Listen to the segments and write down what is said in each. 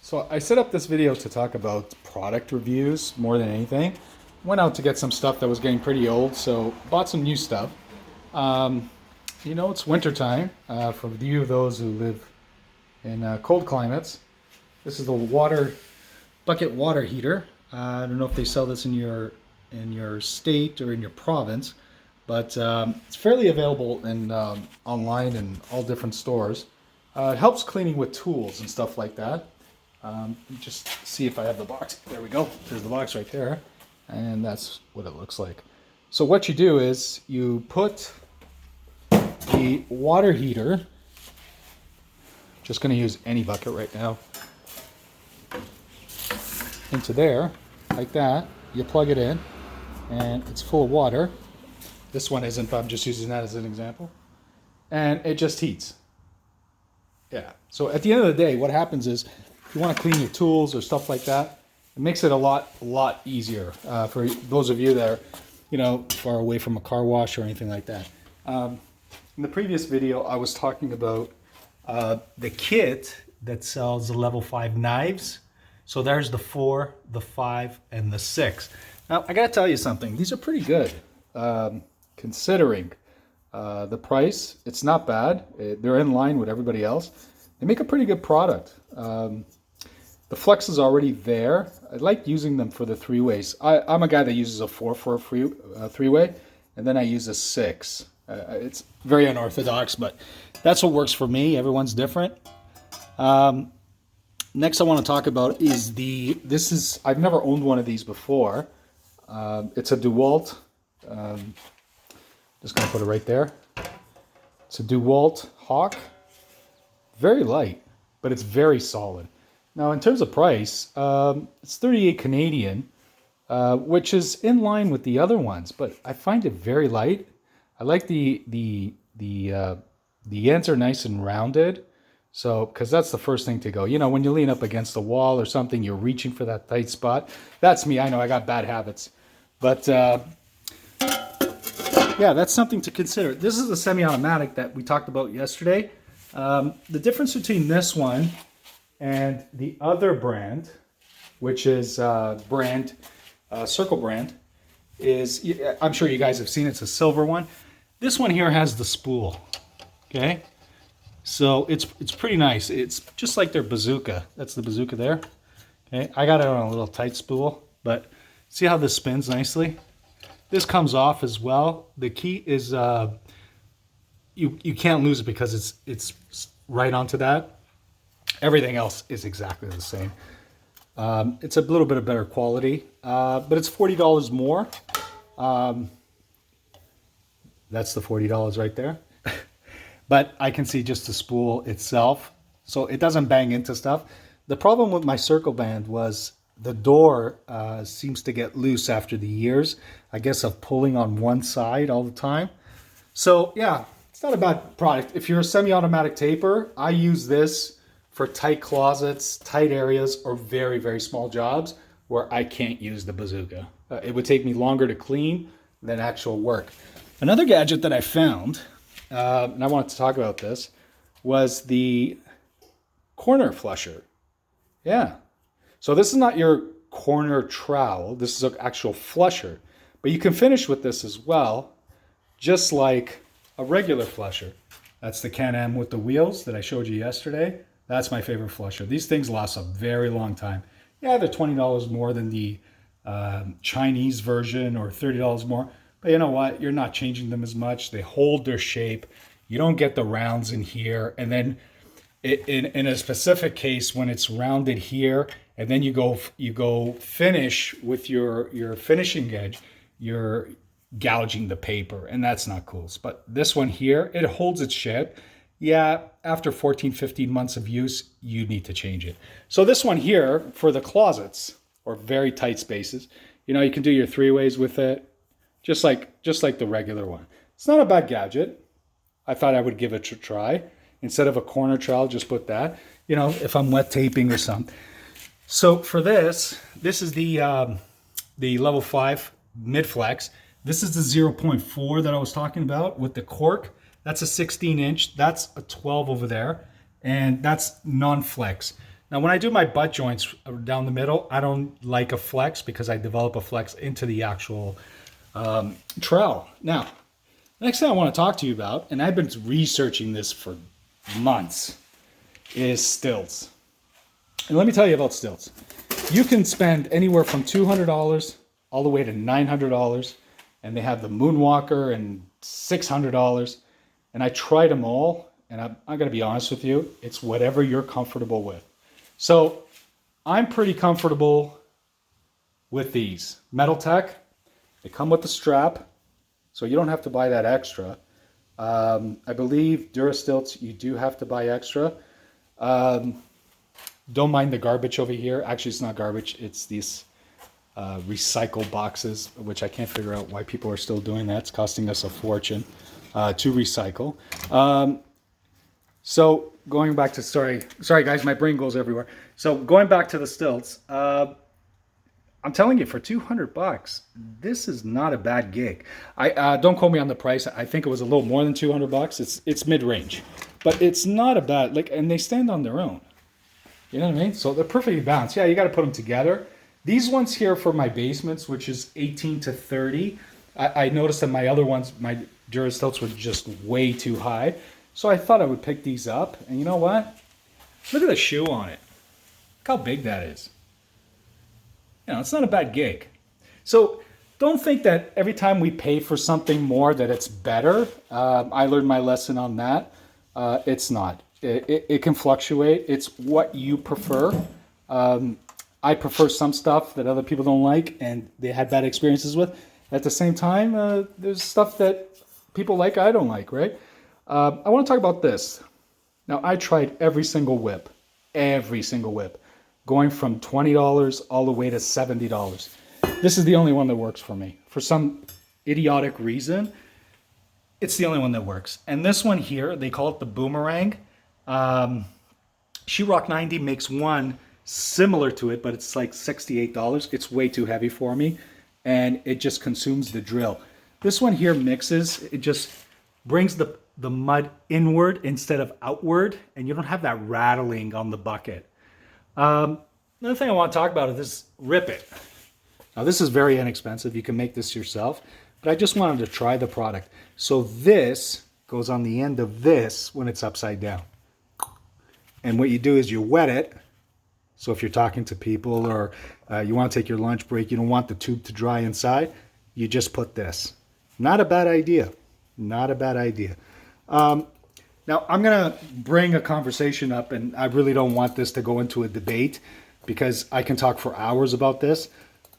So I set up this video to talk about product reviews more than anything. Went out to get some stuff that was getting pretty old, so bought some new stuff. Um, it's wintertime for you of those who live in cold climates. This is the bucket water heater. I don't know if they sell this in your state or in your province, but it's fairly available in online and all different stores. It helps cleaning with tools and stuff like that. Just see if I have the box. There we go. There's the box right there. And that's what it looks like. So what you do is you put the water heater, just going to use any bucket right now, into there, like that. You plug it in, and it's full of water. This one isn't, but I'm just using that as an example. And it just heats. Yeah. So at the end of the day, what happens is, if you want to clean your tools or stuff like that, it makes it a lot easier for those of you that are, far away from a car wash or anything like that. In the previous video, I was talking about the kit that sells the level 5 knives. So there's the 4, the 5, and the 6. Now, I got to tell you something. These are pretty good, considering the price. It's not bad. They're in line with everybody else. They make a pretty good product. The flex is already there. I like using them for the 3-ways. I'm a guy that uses a 4 for a 3-way, and then I use a 6. It's very unorthodox, but that's what works for me. Everyone's different. Next I want to talk about is I've never owned one of these before. It's a DeWalt. Just going to put it right there. It's a DeWalt Hawk. Very light, but it's very solid. Now, in terms of price, it's 38 Canadian, which is in line with the other ones, but I find it very light. I like the ends are nice and rounded, so because that's the first thing to go. When you lean up against the wall or something, you're reaching for that tight spot. That's me. I know I got bad habits, but yeah, that's something to consider. This is the semi-automatic that we talked about yesterday. The difference between this one and the other brand, which is Circle brand, is, I'm sure you guys have seen, it's a silver one. This one here has the spool, okay? So it's pretty nice. It's just like their bazooka. That's the bazooka there, okay? I got it on a little tight spool, but see how this spins nicely? This comes off as well. The key is you can't lose it because it's right onto that. Everything else is exactly the same. It's a little bit of better quality, but it's $40 more. That's the $40 right there. But I can see just the spool itself, so it doesn't bang into stuff. The problem with my Circle band was the door seems to get loose after the years, I guess, of pulling on one side all the time. So yeah, it's not a bad product. If you're a semi-automatic taper, I use this for tight closets, tight areas, or very, very small jobs where I can't use the bazooka. It would take me longer to clean than actual work. Another gadget that I found, and I wanted to talk about this, was the corner flusher. Yeah. So this is not your corner trowel. This is an actual flusher. But you can finish with this as well, just like a regular flusher. That's the Can-Am with the wheels that I showed you yesterday. That's my favorite flusher. These things last a very long time. Yeah, they're $20 more than the Chinese version, or $30 more. But you know what? You're not changing them as much. They hold their shape. You don't get the rounds in here. And then in a specific case, when it's rounded here, and then you go finish with your finishing edge, you're gouging the paper, and that's not cool. But this one here, it holds its shape. Yeah, after 14, 15 months of use, you need to change it. So this one here, for the closets or very tight spaces, you can do your 3-ways with it, just like the regular one. It's not a bad gadget. I thought I would give it a try. Instead of a corner trowel, just put that, if I'm wet taping or something. So for this is the level 5 mid-flex. This is the 0.4 that I was talking about with the cork. That's a 16-inch. That's a 12 over there. And that's non-flex. Now, when I do my butt joints down the middle, I don't like a flex because I develop a flex into the actual trowel. Now, the next thing I want to talk to you about, and I've been researching this for months, is stilts. And let me tell you about stilts. You can spend anywhere from $200 all the way to $900, and they have the Moonwalker and $600. And I tried them all, and I'm going to be honest with you, it's whatever you're comfortable with. So I'm pretty comfortable with these. Metal Tech, they come with the strap, so you don't have to buy that extra. I believe Durastilts, you do have to buy extra. Don't mind the garbage over here. Actually, it's not garbage. It's these recycle boxes, which I can't figure out why people are still doing that. It's costing us a fortune to recycle. So going back to, sorry guys, my brain goes everywhere. So going back to the stilts, I'm telling you, for $200, this is not a bad gig. I don't quote me on the price. I think it was a little more than $200. It's mid-range, but it's not a bad, like, and they stand on their own. You know what I mean? So they're perfectly balanced. Yeah, you got to put them together. These ones here for my basements, which is 18 to 30. I noticed that my other ones, my Durastilts, were just way too high. So I thought I would pick these up. And you know what? Look at the shoe on it. Look how big that is. You know, it's not a bad gig. So don't think that every time we pay for something more that it's better. I learned my lesson on that. It's not. It can fluctuate. It's what you prefer. I prefer some stuff that other people don't like and they had bad experiences with. At the same time, there's stuff that people like I don't like, right? I want to talk about this. Now, I tried every single whip, going from $20 all the way to $70. This is the only one that works for me. For some idiotic reason, it's the only one that works. And this one here, they call it the Boomerang. Sheetrock 90 makes one similar to it, but it's like $68. It's way too heavy for me, and it just consumes the drill. This one here mixes. It just brings the mud inward instead of outward, and you don't have that rattling on the bucket. Another thing I want to talk about is this Rip It. Now, this is very inexpensive. You can make this yourself, but I just wanted to try the product. So this goes on the end of this when it's upside down. And what you do is you wet it. So if you're talking to people or you want to take your lunch break, you don't want the tube to dry inside, you just put this. Not a bad idea. Not a bad idea. Now, I'm going to bring a conversation up, and I really don't want this to go into a debate because I can talk for hours about this.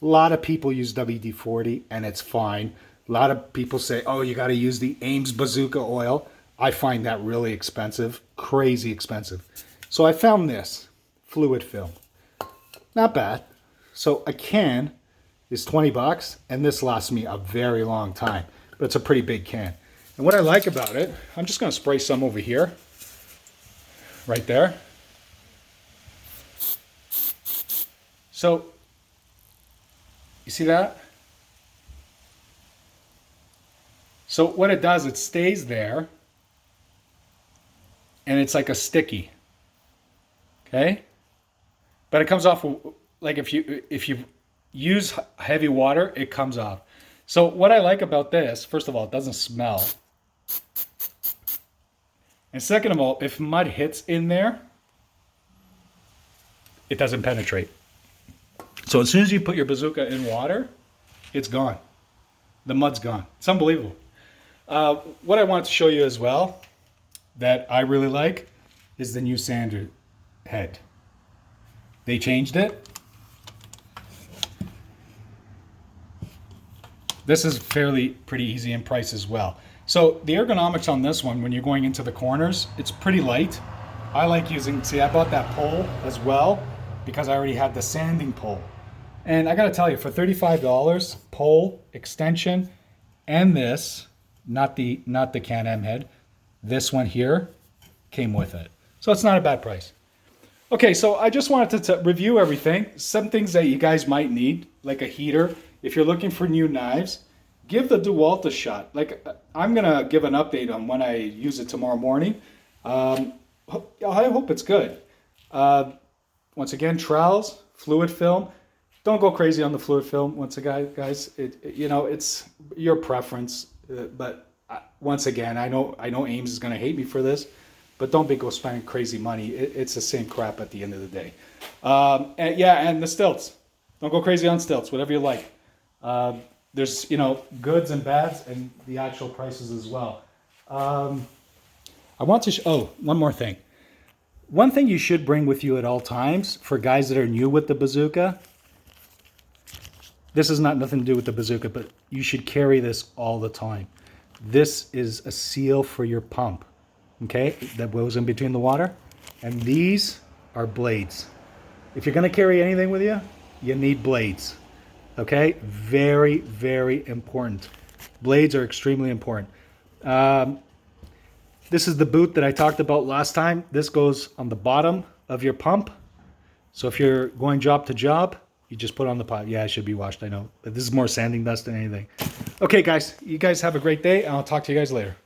A lot of people use WD-40, and it's fine. A lot of people say, oh, you got to use the Ames Bazooka oil. I find that really expensive, crazy expensive. So I found this fluid film. Not bad. So a can is $20, and this lasts me a very long time. But it's a pretty big can. And what I like about it, I'm just going to spray some over here. Right there. So, you see that? So what it does, it stays there. And it's like a sticky. Okay? But it comes off, like if you use heavy water, it comes off. So what I like about this, first of all, it doesn't smell. And second of all, if mud hits in there, it doesn't penetrate. So as soon as you put your bazooka in water, it's gone. The mud's gone. It's unbelievable. What I wanted to show you as well that I really like is the new sander head. They changed it. This is pretty easy in price as well. So the ergonomics on this one, when you're going into the corners, it's pretty light. I like using, see, I bought that pole as well because I already had the sanding pole. And I gotta tell you, for $35, pole, extension, and this, not the Can-Am head, this one here came with it. So it's not a bad price. Okay, so I just wanted to review everything. Some things that you guys might need, like a heater. If you're looking for new knives, give the DeWalt a shot. Like, I'm gonna give an update on when I use it tomorrow morning. I hope it's good. once again, trowels, fluid film. Don't go crazy on the fluid film. Once again, guys, you know, it's your preference. But once again, I know Ames is going to hate me for this, but don't go spending crazy money. It's the same crap at the end of the day. And yeah, and the stilts. Don't go crazy on stilts. Whatever you like. There's, you know, goods and bads, and the actual prices as well. I want to. Oh, one more thing. One thing you should bring with you at all times for guys that are new with the bazooka. This is nothing to do with the bazooka, but you should carry this all the time. This is a seal for your pump, okay, that goes in between the water. And these are blades. If you're going to carry anything with you, you need blades, okay? Very, very important. Blades are extremely important. This is the boot that I talked about last time. This goes on the bottom of your pump. So if you're going job to job, you just put on the pipe. Yeah, it should be washed, I know. But this is more sanding dust than anything. Okay, guys. You guys have a great day, and I'll talk to you guys later.